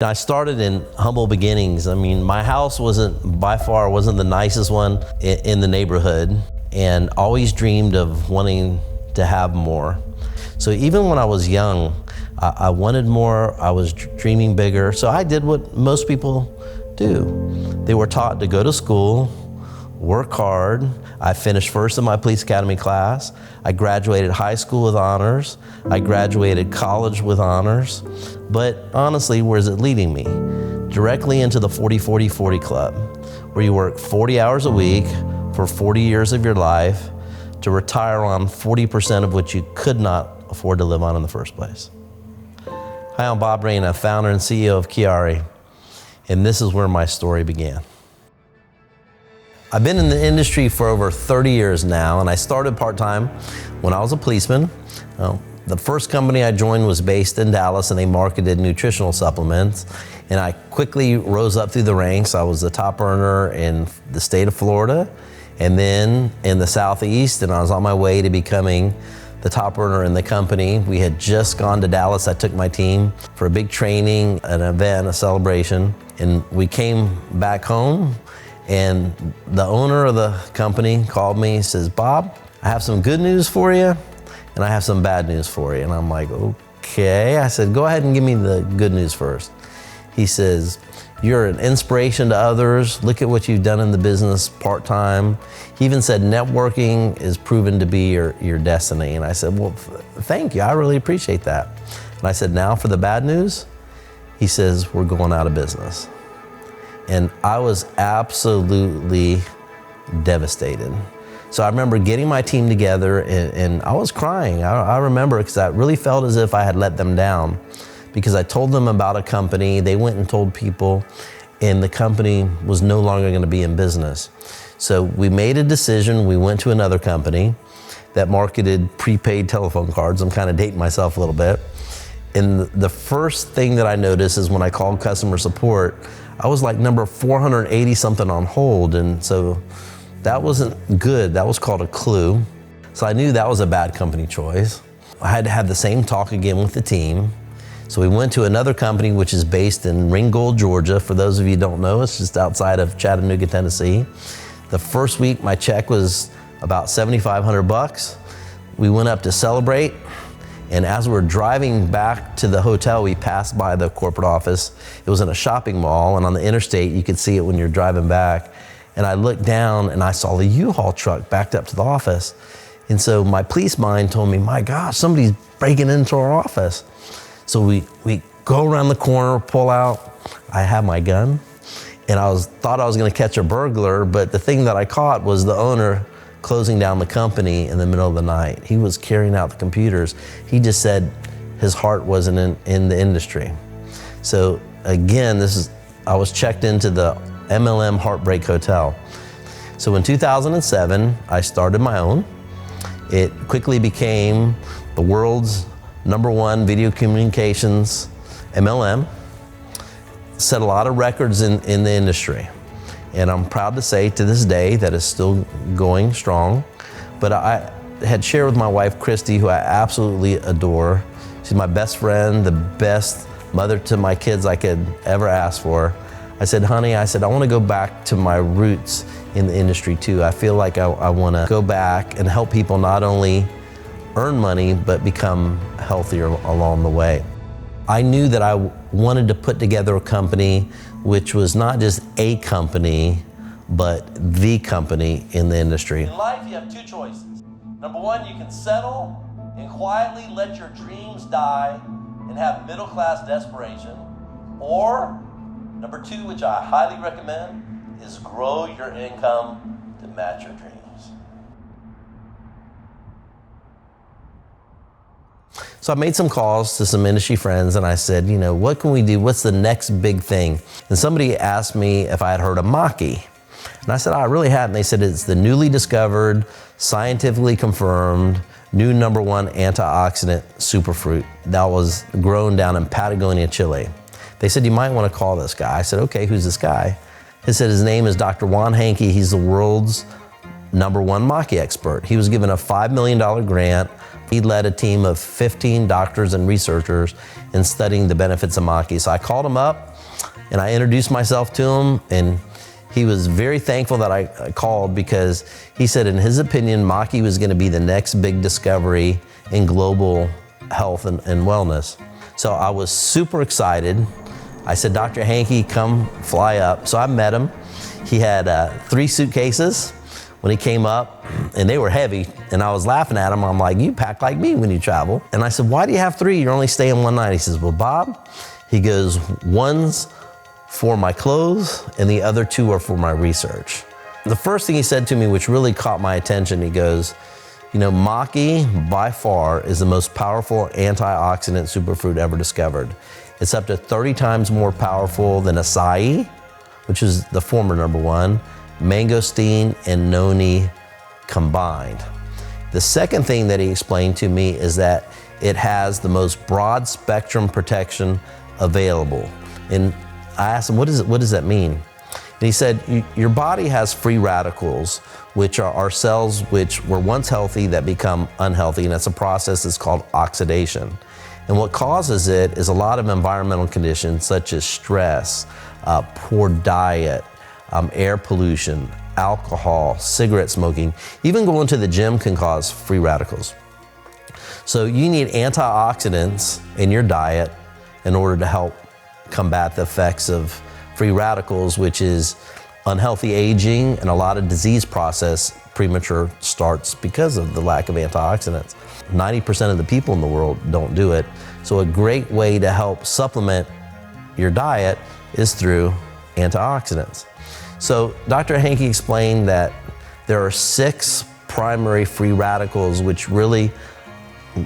I started in humble beginnings. I mean, my house wasn't the nicest one in the neighborhood, and always dreamed of wanting to have more. So even when I was young, I wanted more, I was dreaming bigger. So I did what most people do. They were taught to go to school, work hard. I finished first in my police academy class. I graduated high school with honors. I graduated college with honors. But honestly, where is it leading me? Directly into the 40-40-40 club, where you work 40 hours a week for 40 years of your life to retire on 40% of which you could not afford to live on in the first place. Hi, I'm Bob Reina, founder and CEO of QuiAri, and this is where my story began. I've been in the industry for over 30 years now, and I started part-time when I was a policeman. The first company I joined was based in Dallas, and they marketed nutritional supplements. And I quickly rose up through the ranks. I was the top earner in the state of Florida, and then in the Southeast, and I was on my way to becoming the top earner in the company. We had just gone to Dallas. I took my team for a big training, an event, a celebration, and we came back home, and the owner of the company called me, says, "Bob, I have some good news for you, and I have some bad news for you." And I'm like, okay. I said, "Go ahead and give me the good news first." He says, "You're an inspiration to others. Look at what you've done in the business part-time." He even said, "Networking is proven to be your destiny." And I said, "Well, thank you. I really appreciate that." And I said, "Now for the bad news." He says, "We're going out of business." And I was absolutely devastated. So I remember getting my team together, and I was crying. I remember, because I really felt as if I had let them down, because I told them about a company. They went and told people, and the company was no longer going to be in business. So we made a decision. We went to another company that marketed prepaid telephone cards. I'm kind of dating myself a little bit. And the first thing that I noticed is when I called customer support, I was like number 480 something on hold. And so that wasn't good. That was called a clue. So I knew that was a bad company choice. I had to have the same talk again with the team. So we went to another company, which is based in Ringgold, Georgia. For those of you who don't know, it's just outside of Chattanooga, Tennessee. The first week, my check was about $7,500. We went up to celebrate. And as we were driving back to the hotel, we passed by the corporate office. It was in a shopping mall, and on the interstate, you could see it when you're driving back. And I looked down and I saw the U-Haul truck backed up to the office. And so my police mind told me, my gosh, somebody's breaking into our office. So we go around the corner, pull out. I have my gun, and thought I was gonna catch a burglar, but the thing that I caught was the owner closing down the company in the middle of the night. He was carrying out the computers. He just said his heart wasn't in the industry. So again, I was checked into the MLM Heartbreak Hotel. So in 2007, I started my own. It quickly became the world's #1 video communications MLM. Set a lot of records in the industry. And I'm proud to say to this day that it's still going strong. But I had shared with my wife, Christy, who I absolutely adore. She's my best friend, the best mother to my kids I could ever ask for. I said, "Honey," I want to go back to my roots in the industry too. I feel like I want to go back and help people not only earn money, but become healthier along the way. I knew that I wanted to put together a company which was not just a company, but the company in the industry. In life, you have two choices. Number one, you can settle and quietly let your dreams die and have middle-class desperation. Or number two, which I highly recommend, is grow your income to match your dreams. So I made some calls to some industry friends, and I said, what can we do? What's the next big thing? And somebody asked me if I had heard of Maki. And I said, I really hadn't. They said, it's the newly discovered, scientifically confirmed, new #1 antioxidant superfruit that was grown down in Patagonia, Chile. They said, you might want to call this guy. I said, okay, who's this guy? He said his name is Dr. Juan Hankey. He's the world's #1 Maki expert. He was given a $5 million grant He led a team of 15 doctors and researchers in studying the benefits of Maki. So I called him up and I introduced myself to him, and he was very thankful that I called, because he said in his opinion, Maki was gonna be the next big discovery in global health and wellness. So I was super excited. I said, Dr. Hankey, come fly up. So I met him. He had 3 suitcases when he came up, and they were heavy. And I was laughing at him. I'm like, you pack like me when you travel. And I said, why do you have 3? You're only staying one night. He says, well, Bob, he goes, one's for my clothes and the other 2 are for my research. The first thing he said to me, which really caught my attention, he goes, you know, Maki by far is the most powerful antioxidant superfood ever discovered. It's up to 30 times more powerful than acai, which is the former #1, mangosteen and noni combined. The second thing that he explained to me is that it has the most broad spectrum protection available. And I asked him, what does that mean? And he said, your body has free radicals, which are our cells which were once healthy that become unhealthy, and it's a process that's called oxidation. And what causes it is a lot of environmental conditions such as stress, poor diet, air pollution, alcohol, cigarette smoking. Even going to the gym can cause free radicals. So you need antioxidants in your diet in order to help combat the effects of free radicals, which is unhealthy aging and a lot of disease process premature starts because of the lack of antioxidants. 90% of the people in the world don't do it. So a great way to help supplement your diet is through antioxidants. So Dr. Hankey explained that there are 6 primary free radicals which really,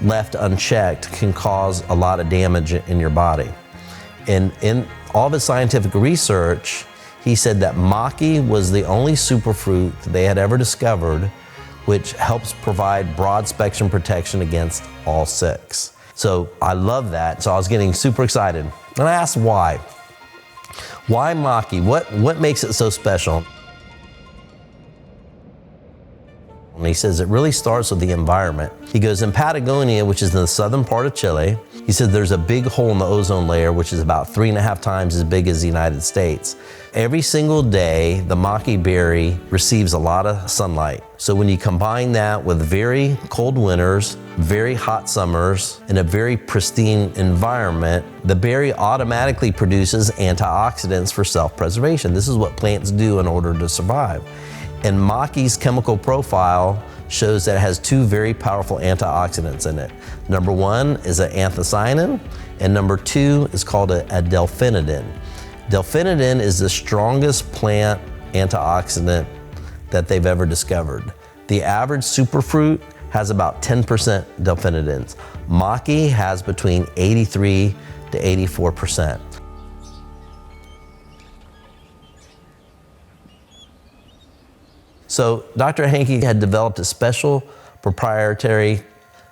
left unchecked, can cause a lot of damage in your body. And in all of his scientific research, he said that Maki was the only superfruit they had ever discovered which helps provide broad spectrum protection against all 6. So I love that. So I was getting super excited. And I asked why. Why Maki? What makes it so special? And he says it really starts with the environment. He goes, in Patagonia, which is in the southern part of Chile, he said there's a big hole in the ozone layer, which is about 3.5 times as big as the United States. Every single day, the Maki berry receives a lot of sunlight. So when you combine that with very cold winters, very hot summers, and a very pristine environment, the berry automatically produces antioxidants for self-preservation. This is what plants do in order to survive. And Maki's chemical profile shows that it has 2 very powerful antioxidants in it. #1 is an anthocyanin, and #2 is called a delphinidin. Delphinidin is the strongest plant antioxidant that they've ever discovered. The average superfruit has about 10% delphinidins. Maki has between 83 to 84%. So Dr. Hankey had developed a special proprietary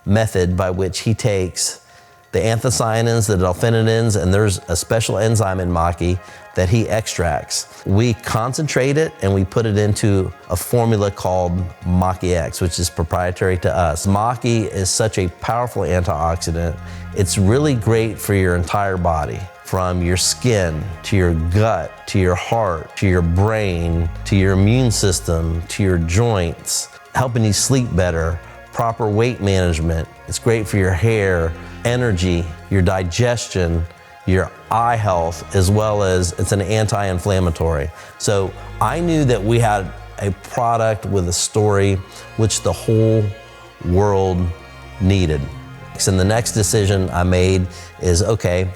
method by which he takes the anthocyanins, the delphinidins, and there's a special enzyme in Maki that he extracts. We concentrate it and we put it into a formula called Maki X, which is proprietary to us. Maki is such a powerful antioxidant. It's really great for your entire body, from your skin, to your gut, to your heart, to your brain, to your immune system, to your joints, helping you sleep better, proper weight management. It's great for your hair, energy, your digestion, your eye health, as well as it's an anti-inflammatory. So I knew that we had a product with a story which the whole world needed. And the next decision I made is, okay,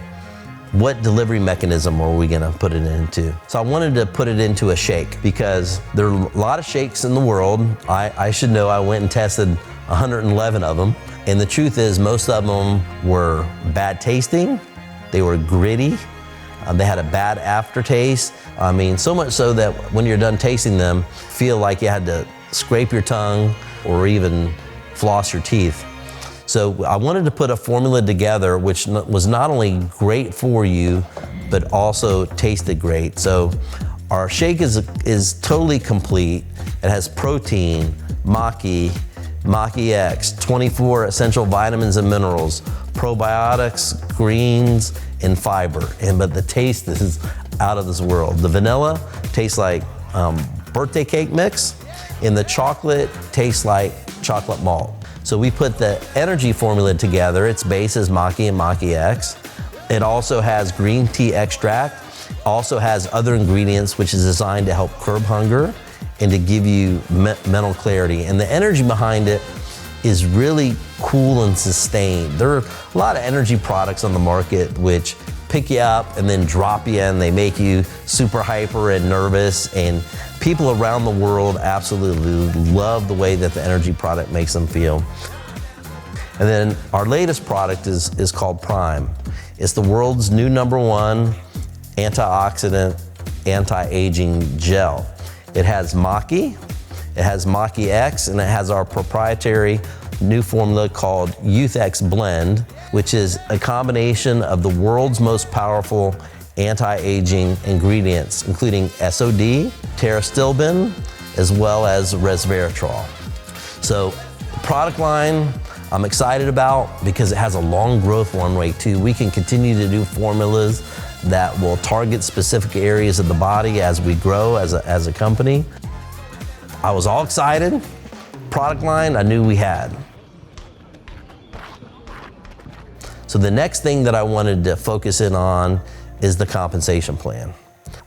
what delivery mechanism are we gonna put it into? So I wanted to put it into a shake because there are a lot of shakes in the world. I should know, I went and tested 111 of them. And the truth is most of them were bad tasting, they were gritty, they had a bad aftertaste. I mean, so much so that when you're done tasting them, feel like you had to scrape your tongue or even floss your teeth. So I wanted to put a formula together which was not only great for you, but also tasted great. So our shake is totally complete. It has protein, Maki, Maki X, 24 essential vitamins and minerals, probiotics, greens, and fiber. But the taste is out of this world. The vanilla tastes like birthday cake mix, and the chocolate tastes like chocolate malt. So we put the energy formula together. Its base is Maki and Maki X. It also has green tea extract, also has other ingredients which is designed to help curb hunger and to give you mental clarity. And the energy behind it is really cool and sustained. There are a lot of energy products on the market which pick you up and then drop you, and they make you super hyper and nervous, and people around the world absolutely love the way that the energy product makes them feel. And then our latest product is called Prime. It's the world's new #1 antioxidant anti-aging gel. It has Maki, it has Maki X, and it has our proprietary new formula called Youth X Blend, which is a combination of the world's most powerful anti-aging ingredients, including SOD, pterostilbene, as well as resveratrol. So the product line I'm excited about because it has a long growth runway too. We can continue to do formulas that will target specific areas of the body as we grow as a company. I was all excited. Product line I knew we had. So the next thing that I wanted to focus in on is the compensation plan.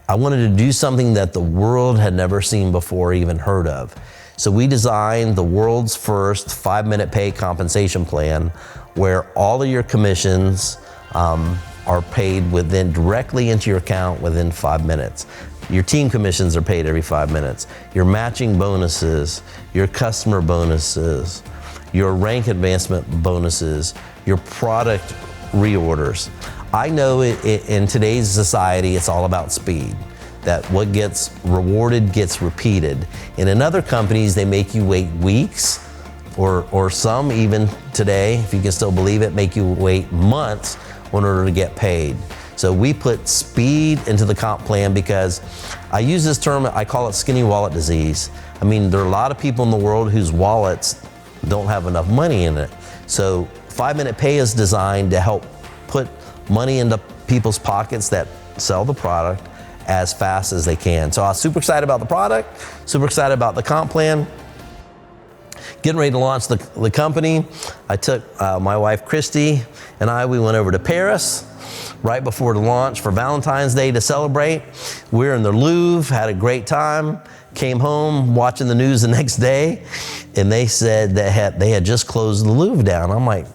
I wanted to do something that the world had never seen before, even heard of. So we designed the world's first 5-minute pay compensation plan where all of your commissions are paid directly into your account within 5 minutes. Your team commissions are paid every 5 minutes. Your matching bonuses, your customer bonuses, your rank advancement bonuses, your product reorders. I know in today's society, it's all about speed, that what gets rewarded gets repeated. And in other companies, they make you wait weeks, or some even today, if you can still believe it, make you wait months in order to get paid. So we put speed into the comp plan because I use this term, I call it skinny wallet disease. I mean, there are a lot of people in the world whose wallets don't have enough money in it. So 5-minute pay is designed to help put money into people's pockets that sell the product as fast as they can. So I was super excited about the product, super excited about the comp plan. Getting ready to launch the company, I took my wife Christy and we went over to Paris right before the launch for Valentine's Day to celebrate. We were in the Louvre, had a great time, came home watching the news the next day, and they said that they had just closed the Louvre down. I'm like,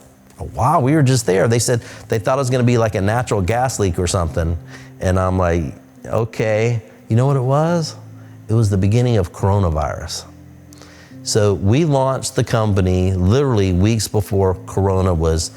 wow, we were just there. They said they thought it was gonna be like a natural gas leak or something. And I'm like, okay, you know what it was? It was the beginning of coronavirus. So we launched the company literally weeks before Corona was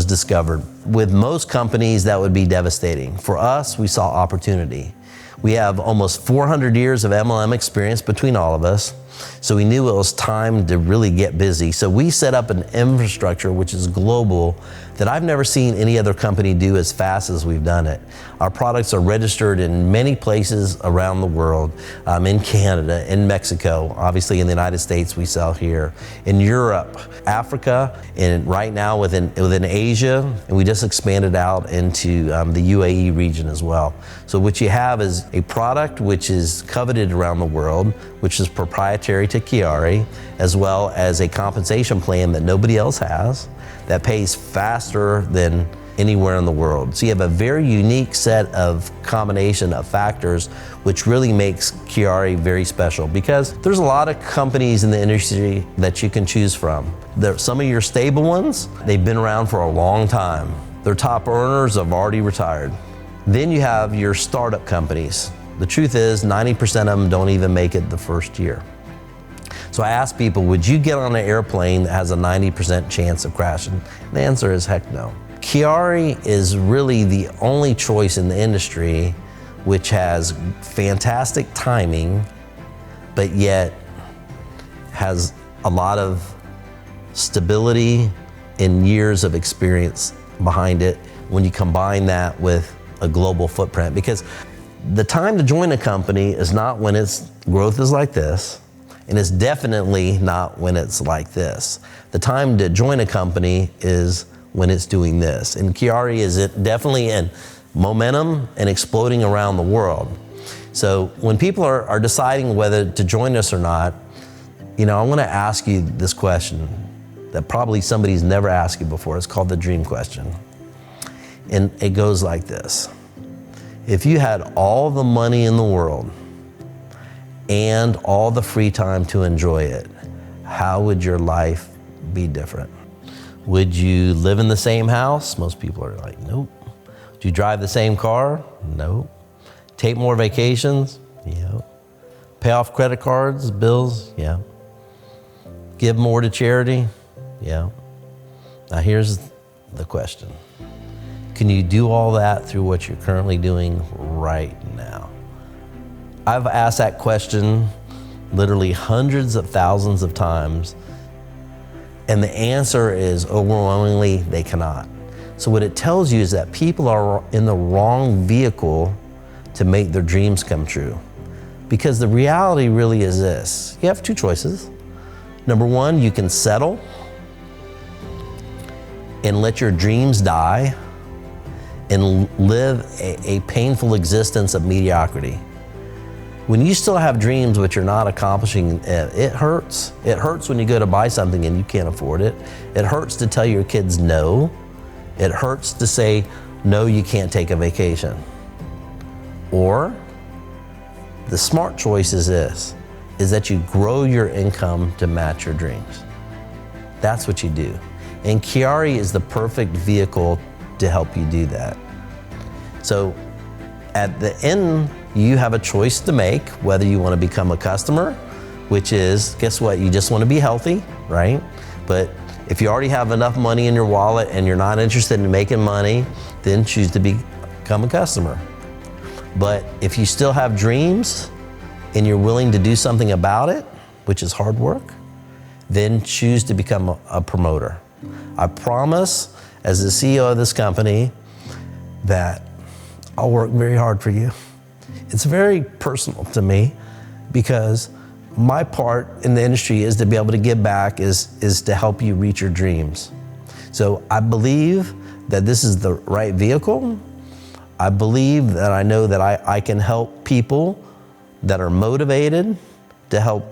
discovered. With most companies, that would be devastating. For us, we saw opportunity. We have almost 400 years of MLM experience between all of us, so we knew it was time to really get busy. So we set up an infrastructure which is global that I've never seen any other company do as fast as we've done it. Our products are registered in many places around the world, in Canada, in Mexico, obviously in the United States we sell here, in Europe, Africa, and right now within Asia, and we just expanded out into the UAE region as well. So what you have is a product which is coveted around the world, which is proprietary to QuiAri, as well as a compensation plan that nobody else has, that pays faster than anywhere in the world. So you have a very unique set of combination of factors which really makes QuiAri very special, because there's a lot of companies in the industry that you can choose from. Some of your stable ones, they've been around for a long time. Their top earners have already retired. Then you have your startup companies. The truth is 90% of them don't even make it the first year. So I ask people, would you get on an airplane that has a 90% chance of crashing? The answer is heck no. QuiAri is really the only choice in the industry which has fantastic timing, but yet has a lot of stability and years of experience behind it when you combine that with a global footprint. Because the time to join a company is not when its growth is like this, And it's definitely not when it's like this. The time to join a company is when it's doing this. And QuiAri is definitely in momentum and exploding around the world. So when people are deciding whether to join us or not, I want to ask you this question that probably somebody's never asked you before. It's called the dream question. And it goes like this. If you had all the money in the world and all the free time to enjoy it, how would your life be different? Would you live in the same house? Most people are like, nope. Do you drive the same car? Nope. Take more vacations? Yeah. Pay off credit cards, bills? Yeah. Give more to charity? Yeah. Now here's the question. Can you do all that through what you're currently doing right now? I've asked that question literally hundreds of thousands of times, and the answer is overwhelmingly they cannot. So what it tells you is that people are in the wrong vehicle to make their dreams come true. Because the reality really is this. You have two choices. Number one, you can settle and let your dreams die and live a painful existence of mediocrity. When you still have dreams but you're not accomplishing it, it hurts. It hurts when you go to buy something and you can't afford it. It hurts to tell your kids no. It hurts to say, no, you can't take a vacation. Or the smart choice is this, is that you grow your income to match your dreams. That's what you do. And QuiAri is the perfect vehicle to help you do that. So at the end, you have a choice to make whether you want to become a customer, which is, guess what? You just want to be healthy, right? But if you already have enough money in your wallet and you're not interested in making money, then choose to become a customer. But if you still have dreams and you're willing to do something about it, which is hard work, then choose to become a promoter. I promise, as the CEO of this company, that I'll work very hard for you. It's very personal to me because my part in the industry is to be able to give back, is to help you reach your dreams. So I believe that this is the right vehicle. I believe that I know that I can help people that are motivated to help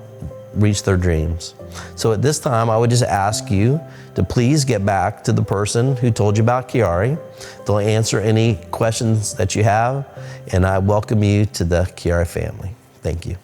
reach their dreams. So at this time, I would just ask you to please get back to the person who told you about QuiAri. They'll answer any questions that you have, and I welcome you to the QuiAri family. Thank you.